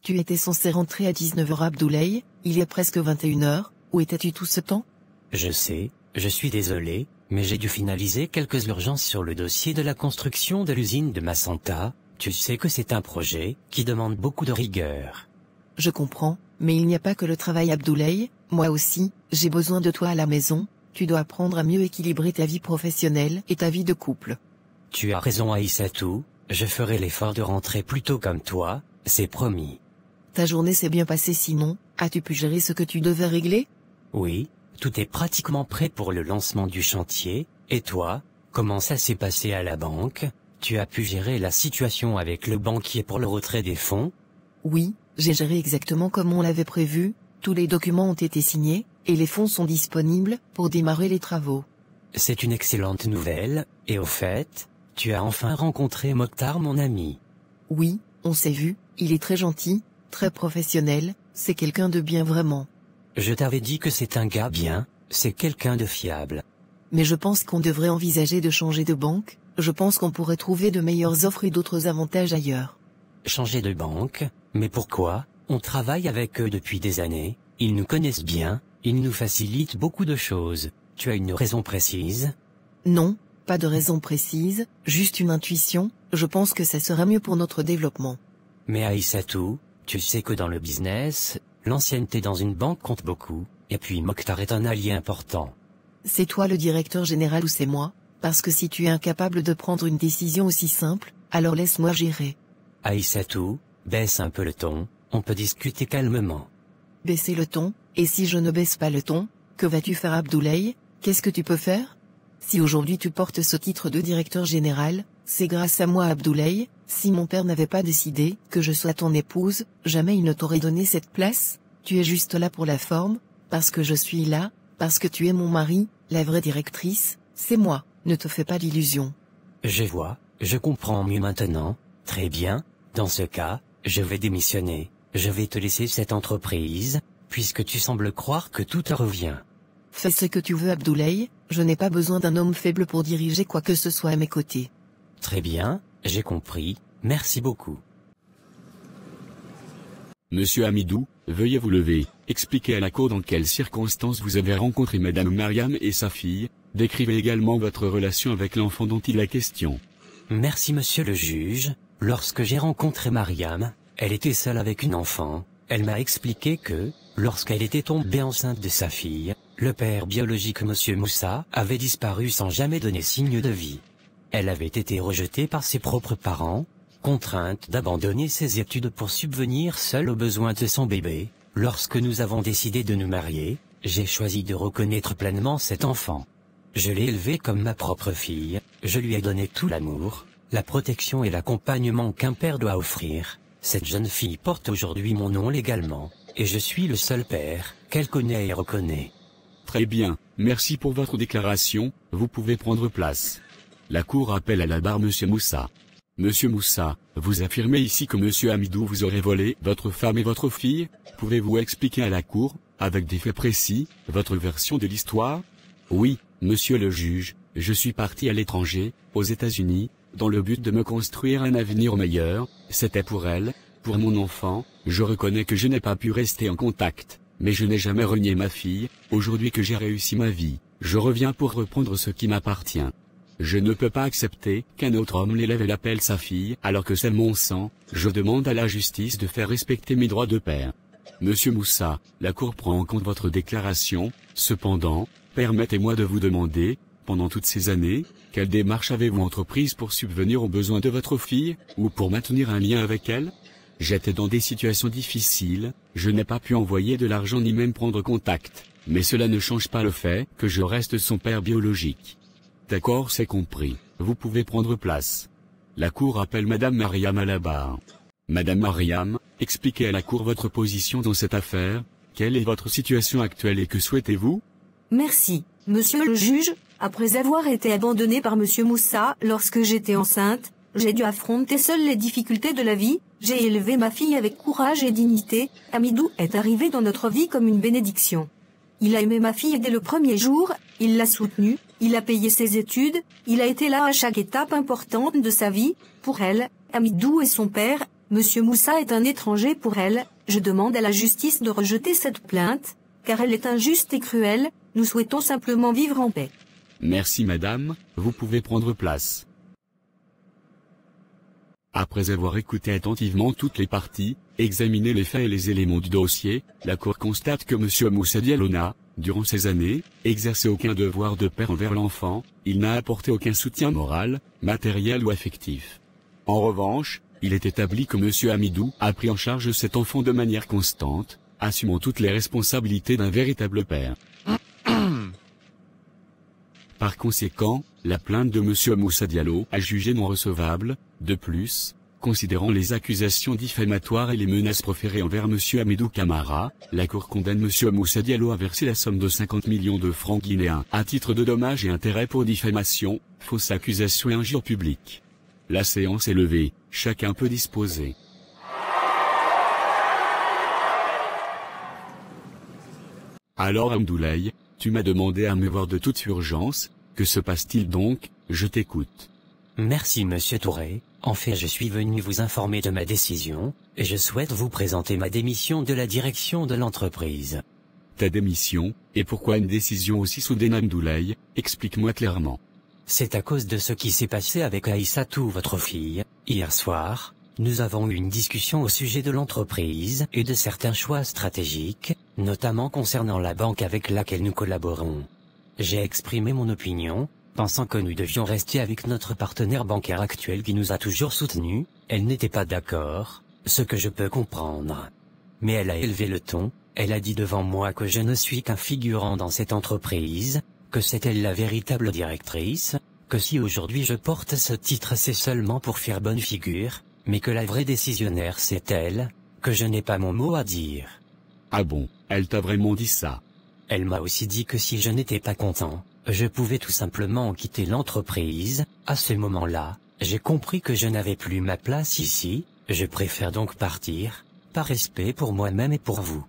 Tu étais censé rentrer à 19h Abdoulaye, il y a presque 21h, où étais-tu tout ce temps? Je sais, je suis désolé, mais j'ai dû finaliser quelques urgences sur le dossier de la construction de l'usine de Macenta. Tu sais que c'est un projet qui demande beaucoup de rigueur. Je comprends, mais il n'y a pas que le travail Abdoulaye, moi aussi, j'ai besoin de toi à la maison, tu dois apprendre à mieux équilibrer ta vie professionnelle et ta vie de couple. Tu as raison Aïssatou, je ferai l'effort de rentrer plus tôt comme toi, c'est promis. Ta journée s'est bien passée sinon, as-tu pu gérer ce que tu devais régler? Oui, tout est pratiquement prêt pour le lancement du chantier, et toi, comment ça s'est passé à la banque? Tu as pu gérer la situation avec le banquier pour le retrait des fonds? Oui, j'ai géré exactement comme on l'avait prévu, tous les documents ont été signés, et les fonds sont disponibles pour démarrer les travaux. C'est une excellente nouvelle, et au fait, tu as enfin rencontré Mokhtar mon ami. Oui, on s'est vu, il est très gentil, très professionnel, c'est quelqu'un de bien vraiment. Je t'avais dit que c'est un gars bien, c'est quelqu'un de fiable. Mais je pense qu'on devrait envisager de changer de banque, je pense qu'on pourrait trouver de meilleures offres et d'autres avantages ailleurs. Changer de banque, mais pourquoi? On travaille avec eux depuis des années, ils nous connaissent bien, ils nous facilitent beaucoup de choses. Tu as une raison précise? Non, pas de raison précise, juste une intuition, je pense que ça sera mieux pour notre développement. Mais Aïssatou, tu sais que dans le business, l'ancienneté dans une banque compte beaucoup, et puis Mokhtar est un allié important. C'est toi le directeur général ou c'est moi? Parce que si tu es incapable de prendre une décision aussi simple, alors laisse-moi gérer. Aïssatou, baisse un peu le ton, on peut discuter calmement. Baisser le ton, et si je ne baisse pas le ton, que vas-tu faire Abdoulaye? Qu'est-ce que tu peux faire? Si aujourd'hui tu portes ce titre de directeur général, c'est grâce à moi Abdoulaye, si mon père n'avait pas décidé que je sois ton épouse, jamais il ne t'aurait donné cette place, tu es juste là pour la forme, parce que je suis là, parce que tu es mon mari, la vraie directrice, c'est moi, ne te fais pas d'illusions. Je vois, je comprends mieux maintenant, très bien, dans ce cas, je vais démissionner, je vais te laisser cette entreprise, puisque tu sembles croire que tout te revient. Fais ce que tu veux Abdoulaye, je n'ai pas besoin d'un homme faible pour diriger quoi que ce soit à mes côtés. Très bien, j'ai compris, merci beaucoup. Monsieur Hamidou, veuillez vous lever, expliquez à la cour dans quelles circonstances vous avez rencontré Madame Mariam et sa fille, décrivez également votre relation avec l'enfant dont il est question. Merci monsieur le juge, lorsque j'ai rencontré Mariam, elle était seule avec une enfant, elle m'a expliqué que, lorsqu'elle était tombée enceinte de sa fille, le père biologique monsieur Moussa avait disparu sans jamais donner signe de vie. Elle avait été rejetée par ses propres parents, contrainte d'abandonner ses études pour subvenir seule aux besoins de son bébé. Lorsque nous avons décidé de nous marier, j'ai choisi de reconnaître pleinement cet enfant. Je l'ai élevé comme ma propre fille, je lui ai donné tout l'amour, la protection et l'accompagnement qu'un père doit offrir. Cette jeune fille porte aujourd'hui mon nom légalement, et je suis le seul père qu'elle connaît et reconnaît. Très bien, merci pour votre déclaration, vous pouvez prendre place. La cour appelle à la barre Monsieur Moussa. Monsieur Moussa, vous affirmez ici que Monsieur Hamidou vous aurait volé votre femme et votre fille? Pouvez-vous expliquer à la cour, avec des faits précis, votre version de l'histoire? Oui, monsieur le juge, je suis parti à l'étranger, aux États-Unis, dans le but de me construire un avenir meilleur, c'était pour elle, pour mon enfant, je reconnais que je n'ai pas pu rester en contact, mais je n'ai jamais renié ma fille, aujourd'hui que j'ai réussi ma vie, je reviens pour reprendre ce qui m'appartient. Je ne peux pas accepter qu'un autre homme l'élève et l'appelle sa fille alors que c'est mon sang, je demande à la justice de faire respecter mes droits de père. Monsieur Moussa, la Cour prend en compte votre déclaration, cependant, permettez-moi de vous demander, pendant toutes ces années, quelle démarche avez-vous entreprise pour subvenir aux besoins de votre fille, ou pour maintenir un lien avec elle? J'étais dans des situations difficiles, je n'ai pas pu envoyer de l'argent ni même prendre contact, mais cela ne change pas le fait que je reste son père biologique. D'accord, c'est compris, vous pouvez prendre place. La Cour appelle Madame Mariam à la barre. Madame Mariam, expliquez à la Cour votre position dans cette affaire, quelle est votre situation actuelle et que souhaitez-vous? Merci, monsieur le juge, après avoir été abandonnée par monsieur Moussa lorsque j'étais enceinte, j'ai dû affronter seule les difficultés de la vie, j'ai élevé ma fille avec courage et dignité, Hamidou est arrivé dans notre vie comme une bénédiction. Il a aimé ma fille dès le premier jour, il l'a soutenue, il a payé ses études, il a été là à chaque étape importante de sa vie, pour elle, Hamidou est son père, Monsieur Moussa est un étranger pour elle, je demande à la justice de rejeter cette plainte, car elle est injuste et cruelle, nous souhaitons simplement vivre en paix. Merci madame, vous pouvez prendre place. Après avoir écouté attentivement toutes les parties, examiné les faits et les éléments du dossier, la Cour constate que M. Moussa Diallo n'a, durant ces années, exercé aucun devoir de père envers l'enfant, il n'a apporté aucun soutien moral, matériel ou affectif. En revanche, il est établi que M. Hamidou a pris en charge cet enfant de manière constante, assumant toutes les responsabilités d'un véritable père. Par conséquent, la plainte de M. Moussa Diallo a jugé non recevable. De plus, considérant les accusations diffamatoires et les menaces proférées envers M. Hamidou Camara, la Cour condamne M. Moussa Diallo à verser la somme de 50 millions de francs guinéens à titre de dommages et intérêts pour diffamation, fausse accusation et injure publique. La séance est levée, chacun peut disposer. Alors Abdoulaye, tu m'as demandé à me voir de toute urgence, que se passe-t-il donc, je t'écoute. Merci monsieur Touré, en fait je suis venu vous informer de ma décision, et je souhaite vous présenter ma démission de la direction de l'entreprise. Ta démission, et pourquoi une décision aussi soudaine Abdoulaye, explique-moi clairement. C'est à cause de ce qui s'est passé avec Aïssatou votre fille, hier soir, nous avons eu une discussion au sujet de l'entreprise et de certains choix stratégiques, notamment concernant la banque avec laquelle nous collaborons. J'ai exprimé mon opinion, pensant que nous devions rester avec notre partenaire bancaire actuel qui nous a toujours soutenus, elle n'était pas d'accord, ce que je peux comprendre. Mais elle a élevé le ton, elle a dit devant moi que je ne suis qu'un figurant dans cette entreprise, que c'est elle la véritable directrice, que si aujourd'hui je porte ce titre c'est seulement pour faire bonne figure, mais que la vraie décisionnaire c'est elle, que je n'ai pas mon mot à dire. Ah bon, elle t'a vraiment dit ça? Elle m'a aussi dit que si je n'étais pas content, je pouvais tout simplement quitter l'entreprise. À ce moment-là, j'ai compris que je n'avais plus ma place ici, je préfère donc partir, par respect pour moi-même et pour vous.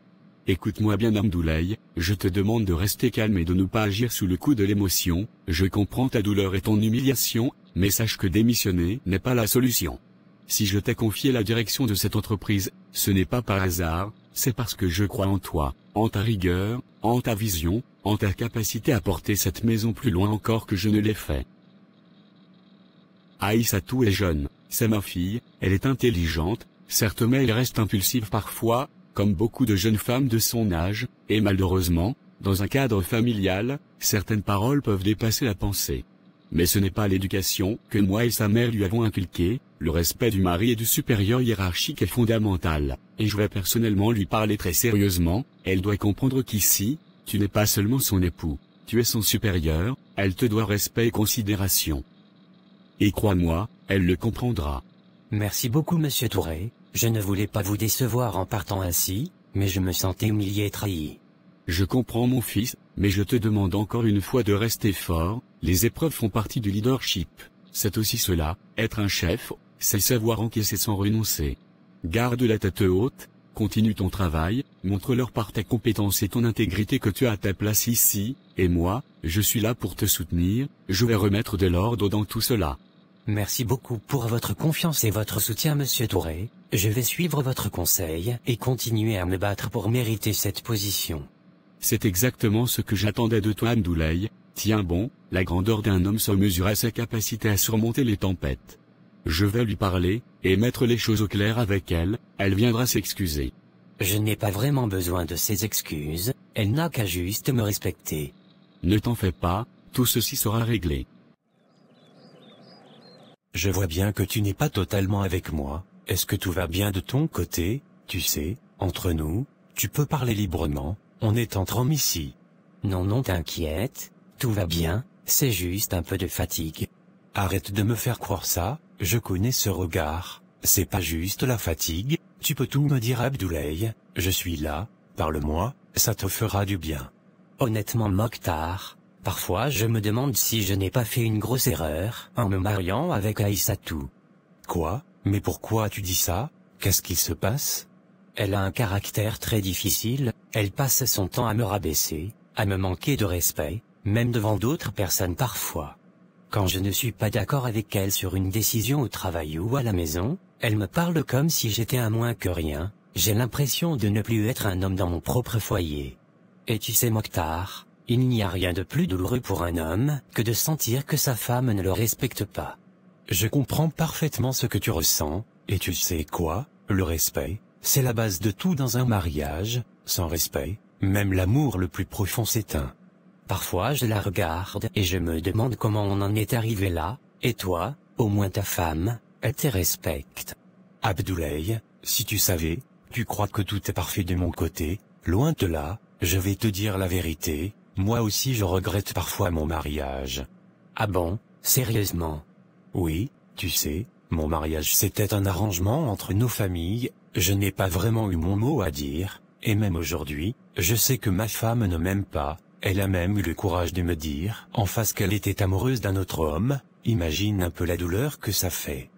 Écoute-moi bien Abdoulaye, je te demande de rester calme et de ne pas agir sous le coup de l'émotion, je comprends ta douleur et ton humiliation, mais sache que démissionner n'est pas la solution. Si je t'ai confié la direction de cette entreprise, ce n'est pas par hasard, c'est parce que je crois en toi, en ta rigueur, en ta vision, en ta capacité à porter cette maison plus loin encore que je ne l'ai fait. Aïssatou est jeune, c'est ma fille, elle est intelligente, certes mais elle reste impulsive parfois, comme beaucoup de jeunes femmes de son âge, et malheureusement, dans un cadre familial, certaines paroles peuvent dépasser la pensée. Mais ce n'est pas l'éducation que moi et sa mère lui avons inculquée, le respect du mari et du supérieur hiérarchique est fondamental, et je vais personnellement lui parler très sérieusement, elle doit comprendre qu'ici, tu n'es pas seulement son époux, tu es son supérieur, elle te doit respect et considération. Et crois-moi, elle le comprendra. Merci beaucoup monsieur Touré, je ne voulais pas vous décevoir en partant ainsi, mais je me sentais humilié et trahi. Je comprends mon fils, mais je te demande encore une fois de rester fort, les épreuves font partie du leadership. C'est aussi cela, être un chef, c'est savoir encaisser sans renoncer. Garde la tête haute, continue ton travail, montre-leur par ta compétence et ton intégrité que tu as ta place ici, et moi, je suis là pour te soutenir, je vais remettre de l'ordre dans tout cela. Merci beaucoup pour votre confiance et votre soutien monsieur Touré, je vais suivre votre conseil et continuer à me battre pour mériter cette position. C'est exactement ce que j'attendais de toi Abdoulaye, tiens bon, la grandeur d'un homme se mesure à sa capacité à surmonter les tempêtes. Je vais lui parler, et mettre les choses au clair avec elle, elle viendra s'excuser. Je n'ai pas vraiment besoin de ses excuses, elle n'a qu'à juste me respecter. Ne t'en fais pas, tout ceci sera réglé. Je vois bien que tu n'es pas totalement avec moi, est-ce que tout va bien de ton côté? Tu sais, entre nous, tu peux parler librement, on est entre hommes ici. Non t'inquiète, tout va bien, c'est juste un peu de fatigue. Arrête de me faire croire ça, je connais ce regard, c'est pas juste la fatigue, tu peux tout me dire Abdoulaye, je suis là, parle-moi, ça te fera du bien. Honnêtement Mokhtar, parfois je me demande si je n'ai pas fait une grosse erreur en me mariant avec Aïssatou. Quoi? Mais pourquoi tu dis ça? Qu'est-ce qu'il se passe? Elle a un caractère très difficile, elle passe son temps à me rabaisser, à me manquer de respect, même devant d'autres personnes parfois. Quand je ne suis pas d'accord avec elle sur une décision au travail ou à la maison, elle me parle comme si j'étais un moins que rien. J'ai l'impression de ne plus être un homme dans mon propre foyer. Et tu sais Mokhtar, il n'y a rien de plus douloureux pour un homme que de sentir que sa femme ne le respecte pas. Je comprends parfaitement ce que tu ressens, et tu sais quoi, le respect, c'est la base de tout dans un mariage. Sans respect, même l'amour le plus profond s'éteint. Parfois je la regarde et je me demande comment on en est arrivé là, et toi, au moins ta femme, elle te respecte. Abdoulaye, si tu savais, tu crois que tout est parfait de mon côté, loin de là, je vais te dire la vérité, moi aussi je regrette parfois mon mariage. Ah bon, sérieusement? Oui, tu sais, mon mariage c'était un arrangement entre nos familles, je n'ai pas vraiment eu mon mot à dire, et même aujourd'hui, je sais que ma femme ne m'aime pas, elle a même eu le courage de me dire en face qu'elle était amoureuse d'un autre homme, imagine un peu la douleur que ça fait.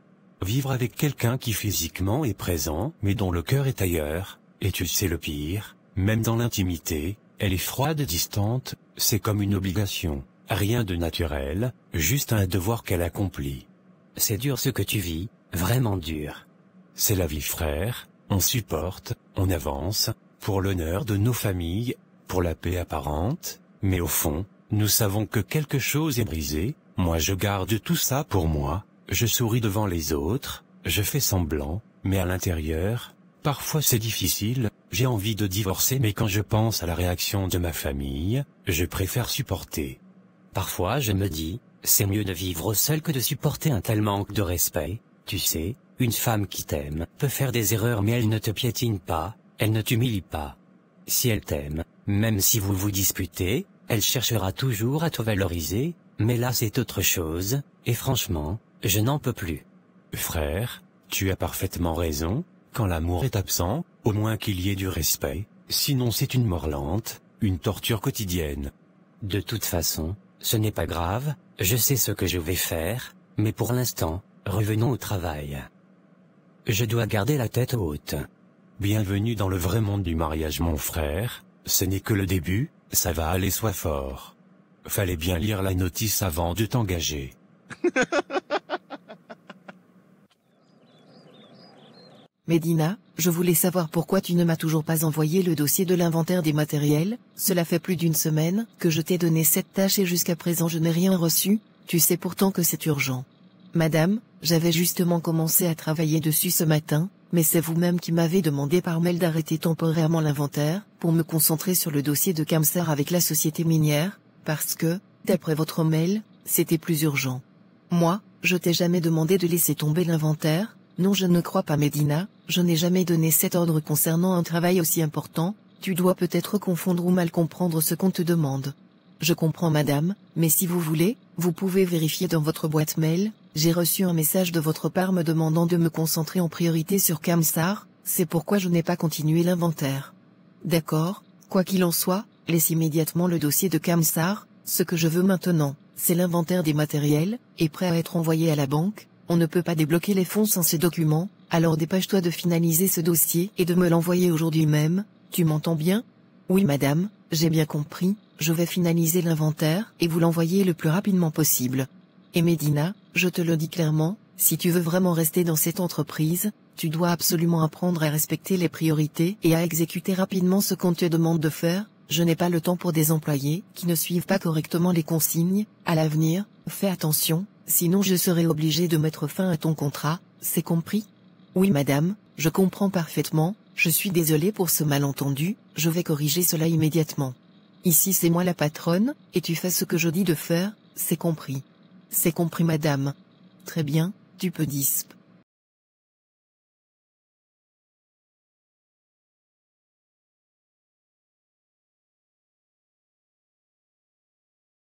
Vivre avec quelqu'un qui physiquement est présent mais dont le cœur est ailleurs, et tu sais le pire, même dans l'intimité, elle est froide et distante, c'est comme une obligation, rien de naturel, juste un devoir qu'elle accomplit. C'est dur ce que tu vis, vraiment dur. C'est la vie frère, on supporte, on avance, pour l'honneur de nos familles, pour la paix apparente, mais au fond, nous savons que quelque chose est brisé, moi je garde tout ça pour moi, je souris devant les autres, je fais semblant, mais à l'intérieur, parfois c'est difficile, j'ai envie de divorcer mais quand je pense à la réaction de ma famille, je préfère supporter. Parfois je me dis, c'est mieux de vivre seul que de supporter un tel manque de respect, tu sais, une femme qui t'aime peut faire des erreurs mais elle ne te piétine pas, elle ne t'humilie pas. Si elle t'aime, même si vous vous disputez, elle cherchera toujours à te valoriser, mais là c'est autre chose, et franchement, je n'en peux plus. Frère, tu as parfaitement raison, quand l'amour est absent, au moins qu'il y ait du respect, sinon c'est une mort lente, une torture quotidienne. De toute façon, ce n'est pas grave, je sais ce que je vais faire, mais pour l'instant, revenons au travail. Je dois garder la tête haute. Bienvenue dans le vrai monde du mariage mon frère, ce n'est que le début, ça va aller sois fort. Fallait bien lire la notice avant de t'engager. Médina, je voulais savoir pourquoi tu ne m'as toujours pas envoyé le dossier de l'inventaire des matériels, cela fait plus d'une semaine que je t'ai donné cette tâche et jusqu'à présent je n'ai rien reçu, tu sais pourtant que c'est urgent. Madame, j'avais justement commencé à travailler dessus ce matin, mais c'est vous-même qui m'avez demandé par mail d'arrêter temporairement l'inventaire, pour me concentrer sur le dossier de Kamsar avec la société minière, parce que, d'après votre mail, c'était plus urgent. Moi, je t'ai jamais demandé de laisser tomber l'inventaire, non je ne crois pas Médina, je n'ai jamais donné cet ordre concernant un travail aussi important, tu dois peut-être confondre ou mal comprendre ce qu'on te demande. Je comprends madame, mais si vous voulez, vous pouvez vérifier dans votre boîte mail, j'ai reçu un message de votre part me demandant de me concentrer en priorité sur Kamsar, c'est pourquoi je n'ai pas continué l'inventaire. D'accord, quoi qu'il en soit, laisse immédiatement le dossier de Kamsar, ce que je veux maintenant, c'est l'inventaire des matériels, et prêt à être envoyé à la banque, on ne peut pas débloquer les fonds sans ces documents, alors dépêche-toi de finaliser ce dossier et de me l'envoyer aujourd'hui même, tu m'entends bien? Oui madame, j'ai bien compris, je vais finaliser l'inventaire et vous l'envoyer le plus rapidement possible. Et Médina, je te le dis clairement, si tu veux vraiment rester dans cette entreprise, tu dois absolument apprendre à respecter les priorités et à exécuter rapidement ce qu'on te demande de faire, je n'ai pas le temps pour des employés qui ne suivent pas correctement les consignes, à l'avenir, fais attention, sinon je serai obligé de mettre fin à ton contrat, c'est compris? Oui madame, je comprends parfaitement, je suis désolé pour ce malentendu, je vais corriger cela immédiatement. Ici c'est moi la patronne, et tu fais ce que je dis de faire, c'est compris. C'est compris madame. Très bien, tu peux disp.